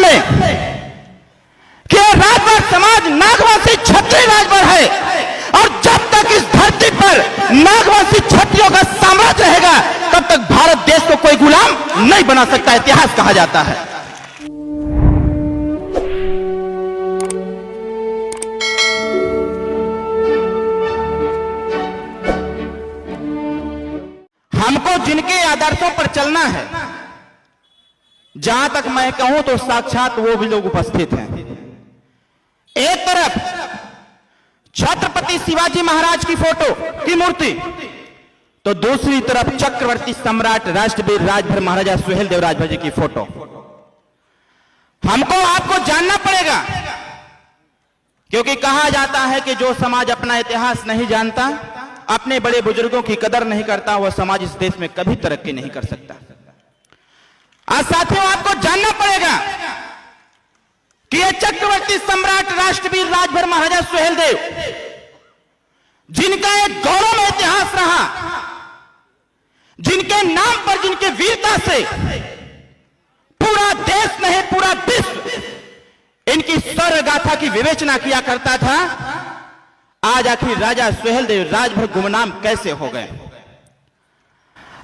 में कि राजभर समाज नागवंशी क्षत्रिय राजभर है, और जब तक इस धरती पर नागवंशी क्षत्रियों का साम्राज्य रहेगा तब तक भारत देश को कोई गुलाम नहीं बना सकता, इतिहास कहा जाता है। हमको जिनके आदर्शों पर चलना है, जहां तक मैं कहूं तो साक्षात वो भी लोग उपस्थित हैं। एक तरफ छत्रपति शिवाजी महाराज की फोटो की मूर्ति, तो दूसरी तरफ चक्रवर्ती सम्राट राष्ट्रवीर राजभर महाराजा सुहेलदेव राजभर जी की फोटो। हमको आपको जानना पड़ेगा, क्योंकि कहा जाता है कि जो समाज अपना इतिहास नहीं जानता, अपने बड़े बुजुर्गों की कदर नहीं करता, वह समाज इस देश में कभी तरक्की नहीं कर सकता। आज साथियों, आपको जानना पड़ेगा कि यह चक्रवर्ती सम्राट राष्ट्रवीर राजभर महाराजा सुहेलदेव, जिनका एक गौरवमय इतिहास रहा, जिनके नाम पर, जिनके वीरता से पूरा देश नहीं पूरा विश्व इनकी शौर्य गाथा की विवेचना किया करता था, आज आखिर राजा सुहेलदेव राजभर गुमनाम कैसे हो गए?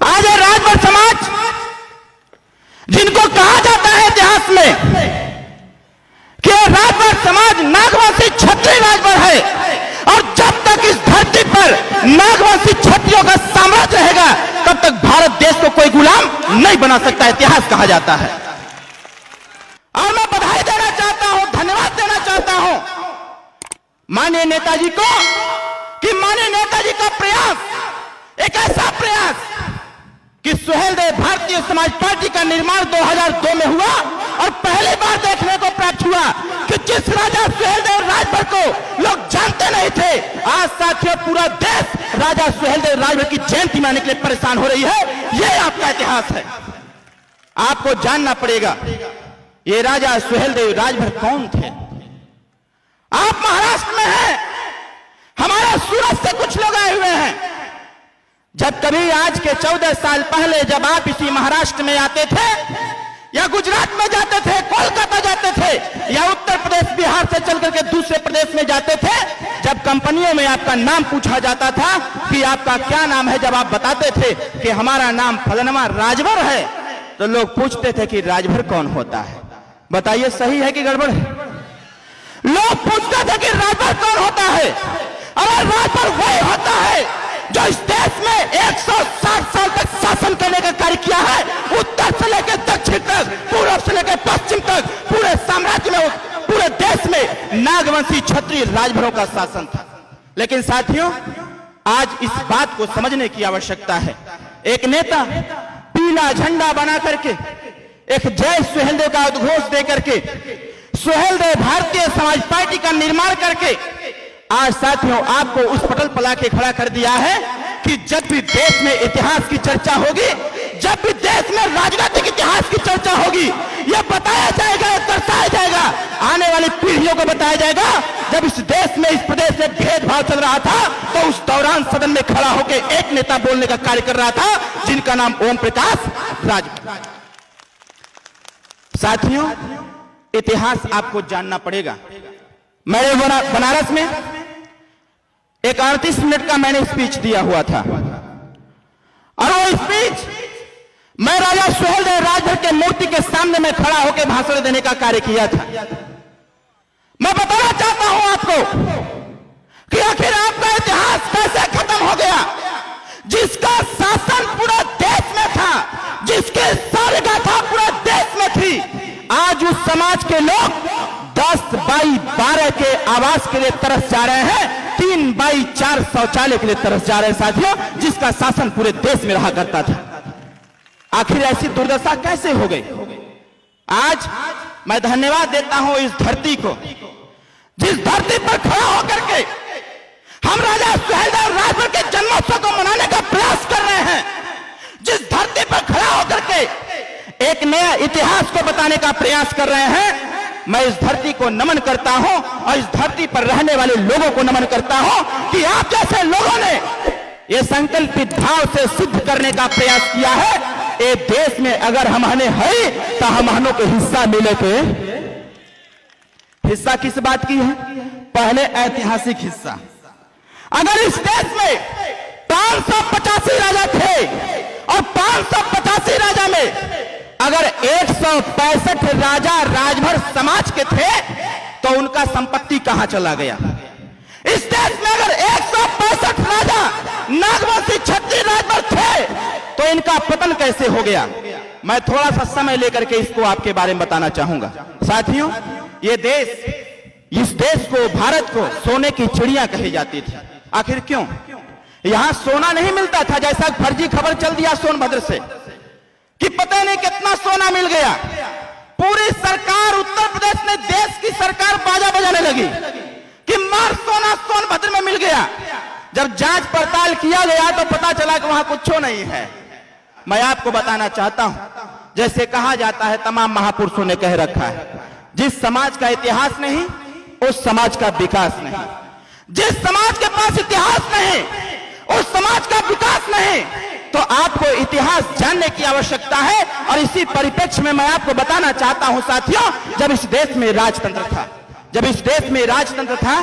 आज राजभर समाज, जिनको कहा जाता है इतिहास में कि राजभर समाज नागवंशी क्षत्रिय राजभर है, और जब तक इस धरती पर नागवंशी क्षत्रियों का साम्राज्य रहेगा तब तक भारत देश को कोई गुलाम नहीं बना सकता, इतिहास कहा जाता है। और मैं बधाई देना चाहता हूं, धन्यवाद देना चाहता हूं माननीय नेताजी को, कि माननीय नेताजी का प्रयास, एक ऐसा प्रयास कि सुहेलदेव भारतीय समाज पार्टी का निर्माण 2002 में हुआ, और पहली बार देखने को प्राप्त हुआ कि जिस राजा सुहेलदेव राजभर को लोग जानते नहीं थे, आज साथियों पूरा देश राजा सुहेलदेव राजभर की जयंती मनाने के लिए परेशान हो रही है। यह आपका इतिहास है। आपको जानना पड़ेगा ये राजा सुहेलदेव राजभर कौन थे। आप महाराष्ट्र में हैं, हमारे सूरत से कुछ लोग आए हुए हैं। जब कभी आज के 14 साल पहले जब आप इसी महाराष्ट्र में आते थे, या गुजरात में जाते थे, कोलकाता जाते थे, या उत्तर प्रदेश बिहार से चल करके दूसरे प्रदेश में जाते थे, जब कंपनियों में आपका नाम पूछा जाता था कि आपका क्या नाम है, जब आप बताते थे कि हमारा नाम फलनवा राजभर है, तो लोग पूछते थे कि राजभर कौन होता है। बताइए सही है कि गड़बड़ है? लोग पूछते थे कि राजभर कौन होता है। अरे राजभर वही होता है जो इस देश में 160 साल तक शासन करने का कार्य किया है, उत्तर से लेकर दक्षिण तक, पूर्व से लेकर पश्चिम तक, पूरे साम्राज्य में, पूरे देश में नागवंशी क्षत्रिय राजभरों का शासन था। लेकिन साथियों, आज इस बात को समझने की आवश्यकता है। एक नेता पीला झंडा बना करके, एक जय सुहेलदेव का उद्घोष दे करके, सुहेलदेव भारतीय समाज पार्टी का निर्माण करके आज साथियों आपको उस पटल पर लाके खड़ा कर दिया है कि जब भी देश में इतिहास की चर्चा होगी, जब भी देश में राजनीतिक इतिहास की चर्चा होगी, यह बताया जाएगा, दर्शाया जाएगा, आने वाली पीढ़ियों को बताया जाएगा, जब इस देश में, इस प्रदेश में भेदभाव चल रहा था, तो उस दौरान सदन में खड़ा होकर एक नेता बोलने का कार्य कर रहा था, जिनका नाम ओम प्रकाश राजभर। साथियों, इतिहास आपको जानना पड़ेगा। मेरे बनारस में एक 38 मिनट का मैंने स्पीच दिया हुआ था, और वो स्पीच मैं राजा सुहेलदेव राजभर के मूर्ति के सामने में खड़ा होकर भाषण देने का कार्य किया था। मैं बताना चाहता हूं आपको कि आखिर आपका इतिहास कैसे खत्म हो गया, जिसका शासन पूरा देश में था, जिसके शौर्य गाथा पूरा देश में थी। आज उस समाज के लोग 10x12 के आवास के लिए तरस जा रहे हैं, 3x4 शौचालय के लिए तरस जा रहे हैं साथियों, जिसका शासन पूरे देश में रहा करता था। आखिर ऐसी दुर्दशा कैसे हो गई? आज मैं धन्यवाद देता हूं इस धरती को, जिस धरती पर खड़ा होकर के हम राजा सुहेलदेव राजभर के जन्मोत्सव को मनाने का प्रयास कर रहे हैं, जिस धरती पर खड़ा होकर के एक नया इतिहास को बताने का प्रयास कर रहे हैं। मैं इस धरती को नमन करता हूं, और इस धरती पर रहने वाले लोगों को नमन करता हूं कि आप जैसे लोगों ने ये संकल्पित भाव से सिद्ध करने का प्रयास किया है, ये देश में अगर हम है तो हम के हिस्सा मिले के हिस्सा किस बात की है? पहले ऐतिहासिक हिस्सा। अगर इस देश में 585 राजा थे और 585 राजा में अगर 165 राजा राजभर समाज के थे तो उनका संपत्ति कहां चला गया? इस देश में अगर 165 राजा नागवंशी क्षत्रिय राजभर थे तो इनका पतन कैसे हो गया? मैं थोड़ा सा समय लेकर के इसको आपके बारे में बताना चाहूंगा। साथियों, ये देश, इस देश को, भारत को सोने की चिड़िया कही जाती थी। आखिर क्यों? यहां सोना नहीं मिलता था, जैसा फर्जी खबर चल दिया सोनभद्र से कि पता नहीं कितना सोना मिल गया। पूरी सरकार, उत्तर प्रदेश में देश की सरकार बाजा बजाने लगी कि मार सोना सोनभद्र में मिल गया। जब जांच पड़ताल किया गया तो पता चला कि वहां कुछ नहीं है। मैं आपको बताना चाहता हूं, जैसे कहा जाता है, तमाम महापुरुषों ने कह रखा है, जिस समाज का इतिहास नहीं उस समाज का विकास नहीं। जिस समाज के पास इतिहास नहीं उस समाज का विकास नहीं। तो आपको इतिहास जानने की आवश्यकता है। और इसी परिप्रेक्ष्य में मैं आपको बताना चाहता हूं साथियों, जब इस देश में राजतंत्र था, जब इस देश में राजतंत्र था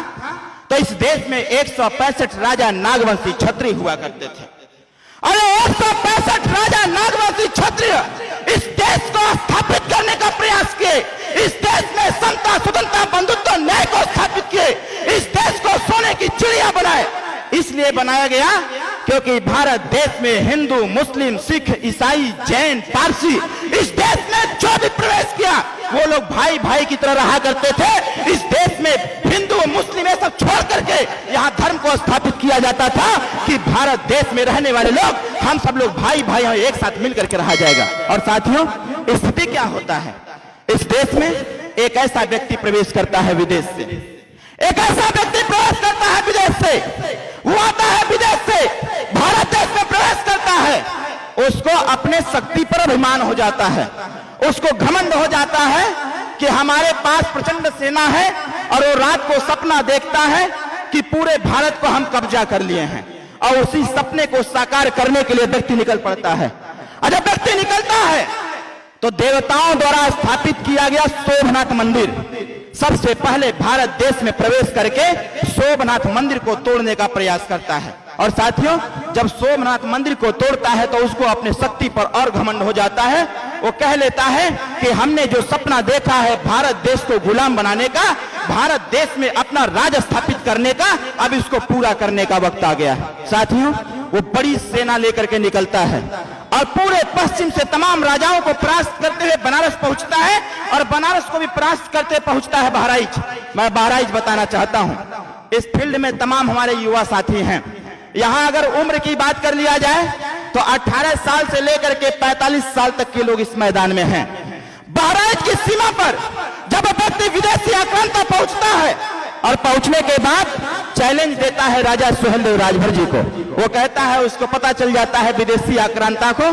तो इस देश में 165 राजा नागवंशी क्षत्रिय हुआ करते थे। अरे 165 राजा नागवंशी क्षत्रिय इस देश को स्थापित करने का प्रयास किए। इस देश में समता, स्वतंत्रता, बंधुत्व, न्याय को स्थापित किए। इस देश को सोने की चिड़िया बनाए। इसलिए बनाया गया क्योंकि भारत देश में हिंदू, मुस्लिम, सिख, ईसाई, जैन, पारसी इस देश में जो भी प्रवेश किया वो लोग भाई भाई की तरह रहा करते थे। इस देश में हिंदू, मुस्लिम ये सब छोड़ करके यहाँ धर्म को स्थापित किया जाता था कि भारत देश में रहने वाले लोग, हम सब लोग भाई भाई एक साथ मिल करके रहा जाएगा। और साथियों, स्थिति क्या होता है? इस देश में एक ऐसा व्यक्ति प्रवेश करता है विदेश से, एक ऐसा व्यक्ति प्रवेश करता है विदेश से, वो आता है विदेश से, भारत देश में प्रवेश करता है। उसको अपने शक्ति पर अभिमान हो जाता है, उसको घमंड हो जाता है कि हमारे पास प्रचंड सेना है। और वो रात को सपना देखता है कि पूरे भारत को हम कब्जा कर लिए हैं। और उसी सपने को साकार करने के लिए व्यक्ति निकल पड़ता है। और जब व्यक्ति निकलता है तो देवताओं द्वारा स्थापित किया गया सोमनाथ मंदिर सबसे पहले भारत देश में प्रवेश करके सोमनाथ मंदिर को तोड़ने का प्रयास करता है। और साथियों, जब सोमनाथ मंदिर को तोड़ता है तो उसको अपने शक्ति पर और घमंड हो जाता है। वो कह लेता है कि हमने जो सपना देखा है भारत देश को गुलाम बनाने का, भारत देश में अपना राज स्थापित करने का, अब इसको पूरा करने का वक्त आ गया है। साथियों, वो बड़ी सेना लेकर के निकलता है और पूरे पश्चिम से तमाम राजाओं को परास्त करते हुए बनारस पहुंचता है और बनारस को भी परास्त करते पहुंचता है बहराइच। मैं बहराइच बताना चाहता हूं, इस फील्ड में तमाम हमारे युवा साथी हैं। यहां अगर उम्र की बात कर लिया जाए तो 18 साल से लेकर के 45 साल तक के लोग इस मैदान में हैं। बहराइच की सीमा पर जब व्यक्ति विदेशी आक्रांता पहुंचता है और पहुंचने के बाद चैलेंज देता है राजा सुहेलदेव राजभर जी को, वो कहता है, उसको पता चल जाता है विदेशी आक्रांता को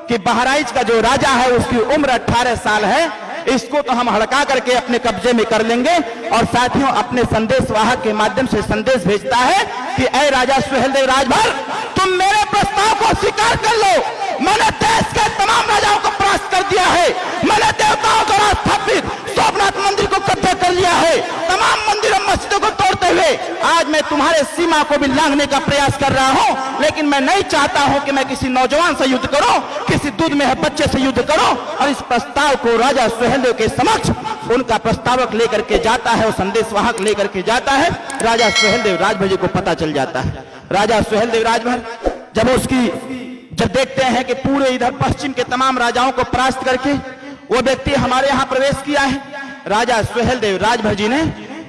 कि बहराइच का जो राजा है उसकी उम्र 18 साल है, इसको तो हम हड़का करके अपने कब्जे में कर लेंगे। और साथियों, अपने संदेशवाहक के माध्यम से संदेश भेजता है कि ऐ राजा सुहेलदेव राजभर, तुम मेरे प्रस्ताव को स्वीकार कर लो। मैंने देश के तमाम राजाओं को परास्त कर दिया है, मैंने देवताओं द्वारा स्थापित सोमनाथ मंदिर को कब्जा कर लिया है, तमाम मंदिरों मस्जिदों को तोड़ते हुए आज मैं तुम्हारे सीमा को भी लांघने का प्रयास कर रहा हूं। लेकिन मैं नहीं चाहता हूं कि मैं किसी नौजवान से युद्ध करूं, किसी दूध में है बच्चे से युद्ध करूं। और इस प्रस्ताव को राजा सुहेलदेव के समक्ष उनका प्रस्तावक लेकर के जाता है और संदेशवाहक लेकर के जाता है। राजा सुहेलदेव राजभर जी को पता चल जाता है। राजा सुहेलदेव राजभर जब देखते हैं कि पूरे इधर पश्चिम के तमाम राजाओं को परास्त करके वो व्यक्ति हमारे यहां प्रवेश किया है, राजा सुहेलदेव राजभर जी ने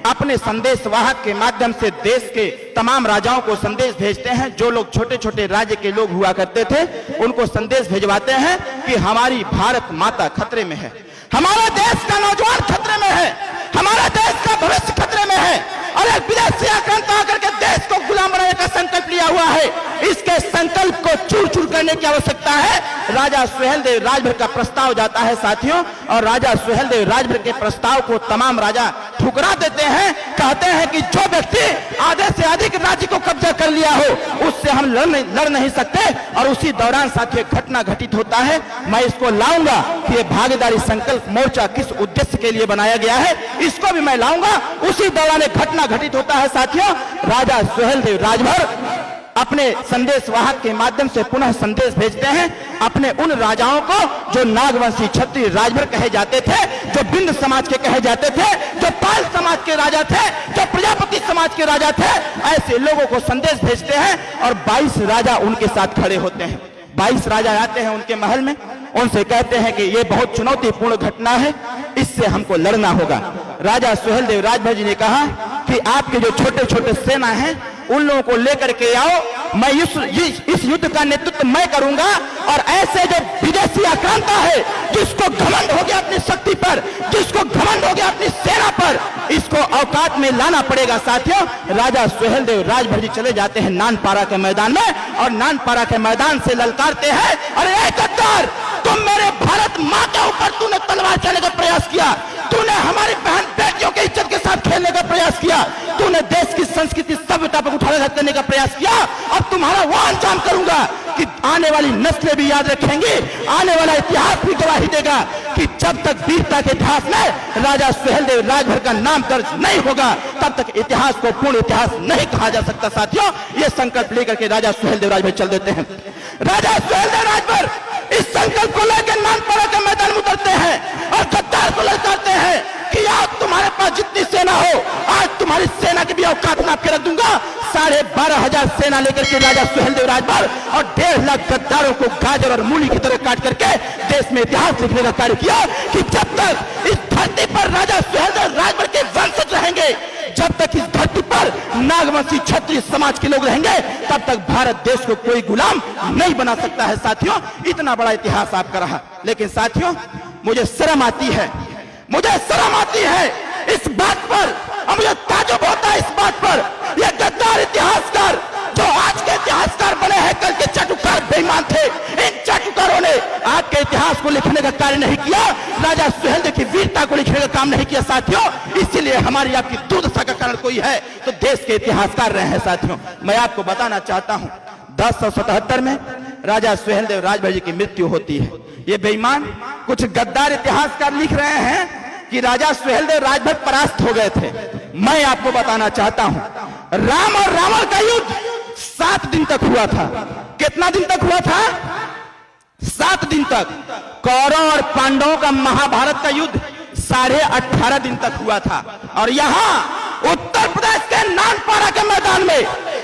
अपने संदेशवाहक के माध्यम से देश के तमाम राजाओं को संदेश भेजते हैं। जो लोग छोटे छोटे राज्य के लोग हुआ करते थे उनको संदेश भेजवाते हैं कि हमारी भारत माता खतरे में है, हमारा देश का नौजवान खतरे में है, हमारा देश का भविष्य खतरे में है। और एक विदेशी आक्रांता आकर के देश को गुलाम बनाने का संकल्प लिया हुआ है। इसके संकल्प को चूर चूर करने की आवश्यकता है। राजा सुहेलदेव राजभर का प्रस्ताव जाता है साथियों, और राजा सुहेलदेव राजभर के प्रस्ताव को तमाम राजा ठुकरा देते हैं, कहते हैं कि जो व्यक्ति आधे से अधिक राज्य को कब्जा कर लिया हो उससे हम लड़ नहीं सकते। और उसी दौरान साथियों घटना घटित होता है। मैं इसको लाऊंगा कि ये भागीदारी संकल्प मोर्चा किस उद्देश्य के लिए बनाया गया है, इसको भी मैं लाऊंगा। उसी दौरान एक घटना घटित होता है साथियों, राजा सुहेलदेव राजभर अपने संदेश वाहक के माध्यम से पुनः संदेश भेजते हैं अपने उन राजाओं को जो नागवंशी क्षत्रिय राजभर कहे जाते थे, जो बिंद समाज के कहे जाते थे, जो पाल समाज के राजा थे, जो प्रजापति समाज के राजा थे। ऐसे लोगों को संदेश भेजते हैं और 22 राजा उनके साथ खड़े होते हैं। 22 राजा आते हैं उनके महल में, उनसे कहते हैं कि ये बहुत चुनौतीपूर्ण घटना है, इससे हमको लड़ना होगा। राजा सुहेलदेव राजभर जी ने कहा कि आपके जो छोटे छोटे सेना हैं उन लोगों को लेकर के आओ, मैं इस युद्ध का नेतृत्व मैं करूंगा। और ऐसे जो विदेशी आक्रांता है, जिसको घमंड हो गया अपनी शक्ति पर, जिसको घमंड हो गया अपनी सेना पर, इसको औकात में लाना पड़ेगा। साथियों, राजा सुहेलदेव राजभर जी चले जाते हैं नानपारा के मैदान में और नानपारा के मैदान से ललकारते हैं, अरे गद्दार, तुम मेरे भारत माँ के ऊपर तूने तलवार चलाने का प्रयास किया, तूने हमारी बहन बेटियों की इज्जत के साथ खेलने का प्रयास किया, तूने देश की संस्कृति सभ्यता पर उठाने करने का प्रयास किया। अब तुम्हारा वो अंजाम करूंगा कि आने वाली नस्लें भी याद रखेंगी, आने वाला इतिहास भी गवाही देगा कि जब तक वीरता के इतिहास में राजा सुहेलदेव राजभर का नाम दर्ज नहीं होगा तब तक इतिहास को पूर्ण इतिहास नहीं कहा जा सकता। साथियों, ये संकल्प लेकर के राजा सुहेलदेव राजभर चल देते हैं। राजा सुहेलदेव राजभर इस संकल्प को लेकर नानपारा के मैदान में उतरते हैं और गद्दार को ललकारते हैं कि आज तुम्हारे पास जितनी सेना हो, आज तुम्हारी सेना की भी औकात नाप के रख दूंगा। 12,500 सेना लेकर के राजा सुहेलदेव राजभर और 1.5 लाख गद्दारों को गाजर और मूली की तरह काट करके देश में इतिहास लिखने का कार्य किया कि जब तक इस धरती पर राजा सुहेलदेव राजभर के वंशज रहेंगे, जब तक इस धरती पर नागवंशी क्षत्रिय समाज के लोग रहेंगे, तब तक भारत देश को कोई गुलाम नहीं बना सकता है। साथियों, इतना बड़ा इतिहास आपका रहा, लेकिन साथियों मुझे शर्म आती है, मुझे शर्म आती है इस बात पर और मुझे ताज्जुब होता है इस बात पर, ये गद्दार इतिहासकार जो आज के इतिहासकार बने हैं, कल के चाटुकार बेईमान थे। इन चाटुकारों ने आज के इतिहास को लिखने का कार्य नहीं किया, राजा सुहेलदेव की वीरता को लिखने का काम नहीं किया। साथियों, इसीलिए हमारी आपकी दुर्दशा का कारण कोई है तो देश के इतिहासकार रहे हैं। साथियों, मैं आपको बताना चाहता हूं 1077 में राजा सुहेलदेव राजभर जी की मृत्यु होती है। ये बेईमान कुछ गद्दार इतिहासकार लिख रहे हैं कि राजा सुहेलदेव राजभर परास्त हो गए थे। मैं आपको बताना चाहता हूं राम और रावण का युद्ध 7 दिन तक हुआ था। कितना दिन तक हुआ था? 7 दिन तक। कौरव और पांडवों का महाभारत का युद्ध 18.5 दिन तक हुआ था। और यहां उत्तर प्रदेश के नानपारा के मैदान में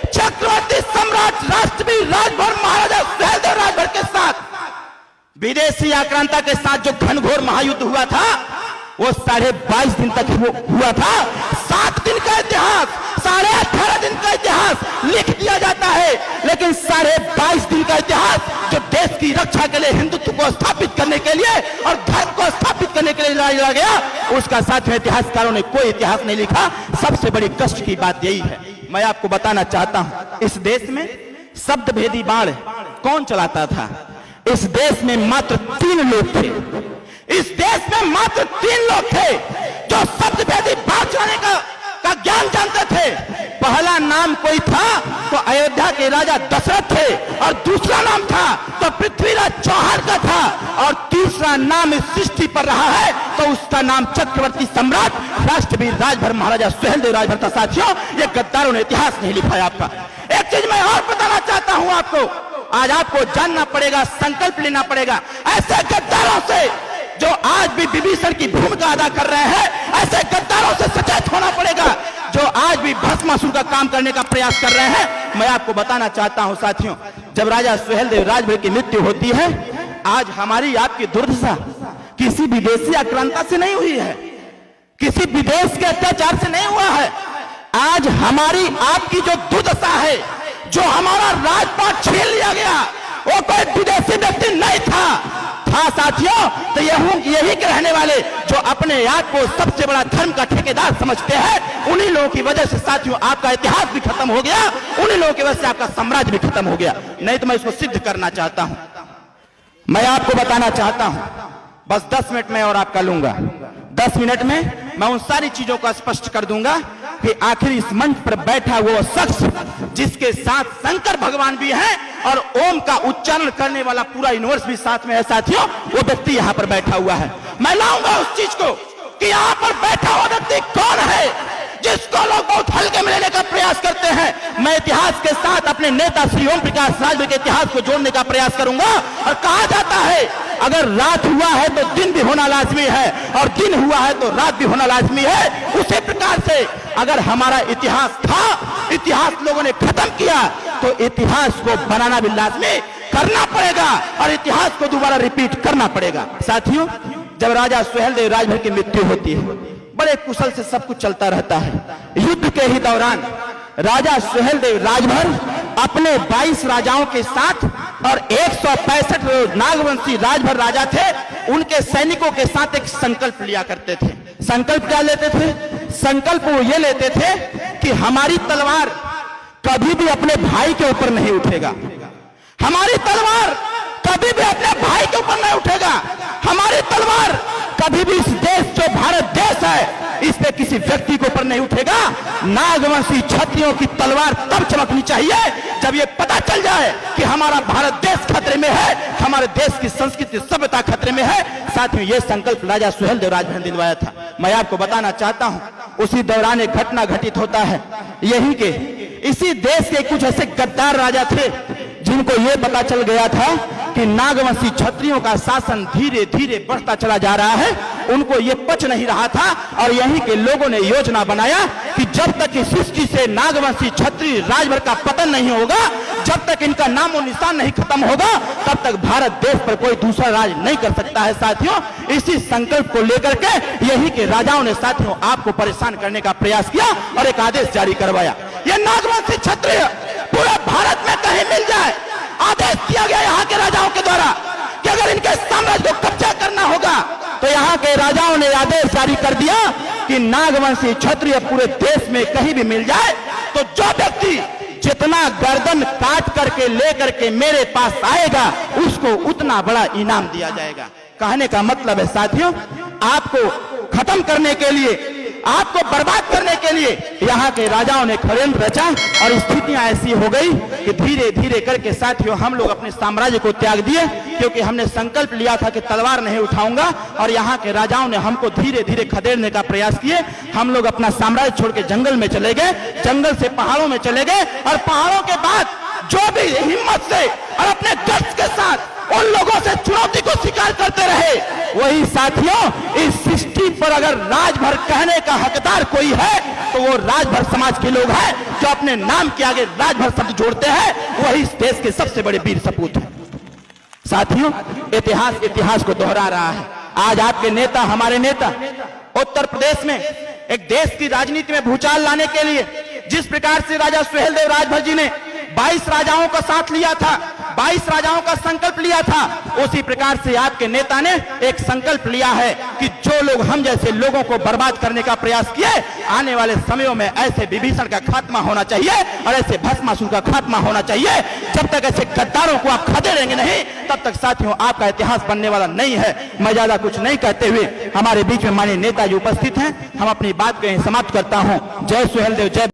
चक्रवर्ती सम्राट राष्ट्रवीर राजभर महाराजा सुहेलदेव राजभर के साथ विदेशी आक्रांता के साथ जो घनघोर महायुद्ध हुआ था वो 22.5 दिन तक हुआ था। 7 दिन का इतिहास, 18.5 दिन का इतिहास लिख दिया जाता है, लेकिन 22.5 दिन का इतिहास जो देश की रक्षा के लिए, हिंदुत्व को स्थापित करने के लिए और धर्म को स्थापित करने के लिए लड़ा गया, उसका साथ में इतिहासकारों ने कोई इतिहास नहीं लिखा। सबसे बड़ी कष्ट की बात यही है। मैं आपको बताना चाहता हूं इस देश में शब्द भेदी बाण कौन चलाता था? इस देश में मात्र 3 लोग थे। इस देश में मात्र 3 लोग थे जो शब्द भेदी बाण चलाने का ज्ञान जानते थे। पहला नाम कोई था तो अयोध्या के राजा दशरथ थे, और दूसरा नाम था तो पृथ्वीराज चौहान का था, और तीसरा नाम इस सृष्टि पर रहा है तो उसका नाम चक्रवर्ती सम्राट राष्ट्रवीर राजभर महाराजा सुहेलदेव राजभर था। साथियों, ये गद्दारों ने इतिहास नहीं लिखा है आपका। एक चीज मैं और बताना चाहता हूं आपको, आज आपको जानना पड़ेगा, संकल्प लेना पड़ेगा ऐसे गद्दारों से जो आज भी विभीषण की भूमिका अदा कर रहे हैं। ऐसे गद्दारों से सचेत होना पड़ेगा जो आज भी भस्मासुर का काम करने का प्रयास कर रहे हैं। मैं आपको बताना चाहता हूं साथियों, जब राजा सुहेलदेव राजभर की मृत्यु होती है, आज हमारी आपकी दुर्दशा किसी विदेशी आक्रांता से नहीं हुई है, किसी विदेश के अत्याचार से नहीं हुआ है। आज हमारी आपकी जो दुर्दशा है, जो हमारा राजपाट छीन लिया गया, वो कोई विदेशी व्यक्ति नहीं था साथियों। तो यही के रहने वाले जो अपने आप को सबसे बड़ा धर्म का ठेकेदार समझते हैं, उन्हीं लोगों की वजह से साथियों आपका इतिहास भी खत्म हो गया, उन्हीं लोगों की वजह से आपका साम्राज्य भी खत्म हो गया। नहीं तो मैं इसको सिद्ध करना चाहता हूं, मैं आपको बताना चाहता हूं, बस 10 मिनट में और आपका लूंगा। 10 मिनट में मैं उन सारी चीजों को स्पष्ट कर दूंगा कि आखिर इस मंच पर बैठा वो शख्स जिसके साथ शंकर भगवान भी हैं और ओम का उच्चारण करने वाला पूरा यूनिवर्स भी साथ में है साथियों, वो व्यक्ति यहाँ पर बैठा हुआ है। मैं लाऊंगा उस चीज को कि यहाँ पर बैठा हुआ व्यक्ति कौन है जिसको लोग बहुत हल्के में लेने का प्रयास करते हैं। मैं इतिहास के साथ अपने नेता श्री ओम प्रकाश राजभर के इतिहास को जोड़ने का प्रयास करूंगा। और कहा जाता है अगर रात हुआ है तो दिन भी होना लाजमी है और दिन हुआ है तो रात भी होना लाजमी है। उसी प्रकार से अगर हमारा इतिहास था, इतिहास लोगों ने खत्म किया, तो इतिहास को बनाना भी लाजमी करना पड़ेगा और इतिहास को दोबारा रिपीट करना पड़ेगा। साथियों, जब राजा सुहेलदेव राजभर की मृत्यु होती है, बड़े कुशल से सब कुछ चलता रहता है। युद्ध के ही दौरान राजा सुहेलदेव राजभर अपने 22 राजाओं के साथ और 165 नागवंशी राजभर राजा थे, उनके सैनिकों के साथ एक संकल्प लिया करते थे। संकल्प क्या लेते थे? संकल्प वो ये लेते थे कि हमारी तलवार कभी भी अपने भाई के ऊपर नहीं उठेगा, हमारी तलवार कभी भी अपने भाई के ऊपर नहीं उठेगा, हमारी तलवार कभी भी इस देश जो भारत देश है इस पे किसी व्यक्ति के ऊपर नहीं उठेगा। नागवंशी क्षत्रियों की तलवार तब चमकनी चाहिए जब ये पता चल जाए कि हमारा भारत देश खतरे में है, हमारे देश की संस्कृति सभ्यता खतरे में है। साथ में ये संकल्प राजा सुहेलदेव राजभर ने दिलवाया था। मैं आपको बताना चाहता हूं, उसी दौरान एक घटना घटित होता है। यही के इसी देश के कुछ ऐसे गद्दार राजा थे जिनको ये पता चल गया था कि नागवंशी क्षत्रियों का शासन धीरे धीरे बढ़ता चला जा रहा है। उनको ये पच नहीं रहा था और यहीं के लोगों ने योजना बनाया कि जब तक इस सृष्टि से नागवंशी क्षत्रिय राजभर का पतन नहीं होगा, जब तक इनका नामो निशान नहीं खत्म होगा, तब तक भारत देश पर कोई दूसरा राज नहीं कर सकता है। साथियों, इसी संकल्प को लेकर के यहीं के राजाओं ने साथियों आपको परेशान करने का प्रयास किया और एक आदेश जारी करवाया। ये नागवंशी क्षत्रिय पूरे भारत में कहीं मिल जाए, आदेश दिया गया यहाँ के राजाओं के द्वारा कि अगर इनके साम्राज्य को कब्जा करना होगा तो यहाँ के राजाओं ने आदेश जारी कर दिया कि नागवंशी क्षत्रिय पूरे देश में कहीं भी मिल जाए तो जो व्यक्ति जितना गर्दन काट करके लेकर के मेरे पास आएगा उसको उतना बड़ा इनाम दिया जाएगा। कहने का मतलब है साथियों, आपको खत्म करने के लिए, आपको बर्बाद करने के लिए यहाँ के राजाओं ने षड्यंत्र रचा और स्थितियां ऐसी हो गई कि धीरे धीरे करके साथियों हम लोग अपने साम्राज्य को त्याग दिए, क्योंकि हमने संकल्प लिया था कि तलवार नहीं उठाऊंगा और यहाँ के राजाओं ने हमको धीरे धीरे खदेड़ने का प्रयास किए। हम लोग अपना साम्राज्य छोड़ के जंगल में चले गए, जंगल से पहाड़ों में चले गए और पहाड़ों के बाद जो भी हिम्मत से और अपने गट्स के साथ उन लोगों से चुनौती को स्वीकार करते रहे, वही साथियों इस सृष्टि पर अगर राजभर कहने का हकदार कोई है तो वो राजभर समाज के लोग हैं जो अपने नाम के आगे राजभर शब्द जोड़ते हैं, वही इस देश के सबसे बड़े वीर सपूत हैं। साथियों, इतिहास को दोहरा रहा है। आज आपके नेता, हमारे नेता उत्तर प्रदेश में एक देश की राजनीति में भूचाल लाने के लिए जिस प्रकार से राजा सुहेलदेव राजभर जी ने 22 राजाओं का साथ लिया था, 22 राजाओं का संकल्प लिया था, उसी प्रकार से आपके नेता ने एक संकल्प लिया है कि जो लोग हम जैसे लोगों को बर्बाद करने का प्रयास किए, आने वाले समयों में ऐसे विभीषण का खात्मा होना चाहिए और ऐसे भस्मासुर का खात्मा होना चाहिए। जब तक ऐसे गद्दारों को आप खदेड़ेंगे नहीं, तब तक साथियों आपका इतिहास बनने वाला नहीं है। मैं ज्यादा कुछ नहीं कहते हुए हमारे बीच में माननीय नेता जी उपस्थित हैं, हम अपनी बात को यहीं समाप्त करता हूं। जय सुहेलदेव, जय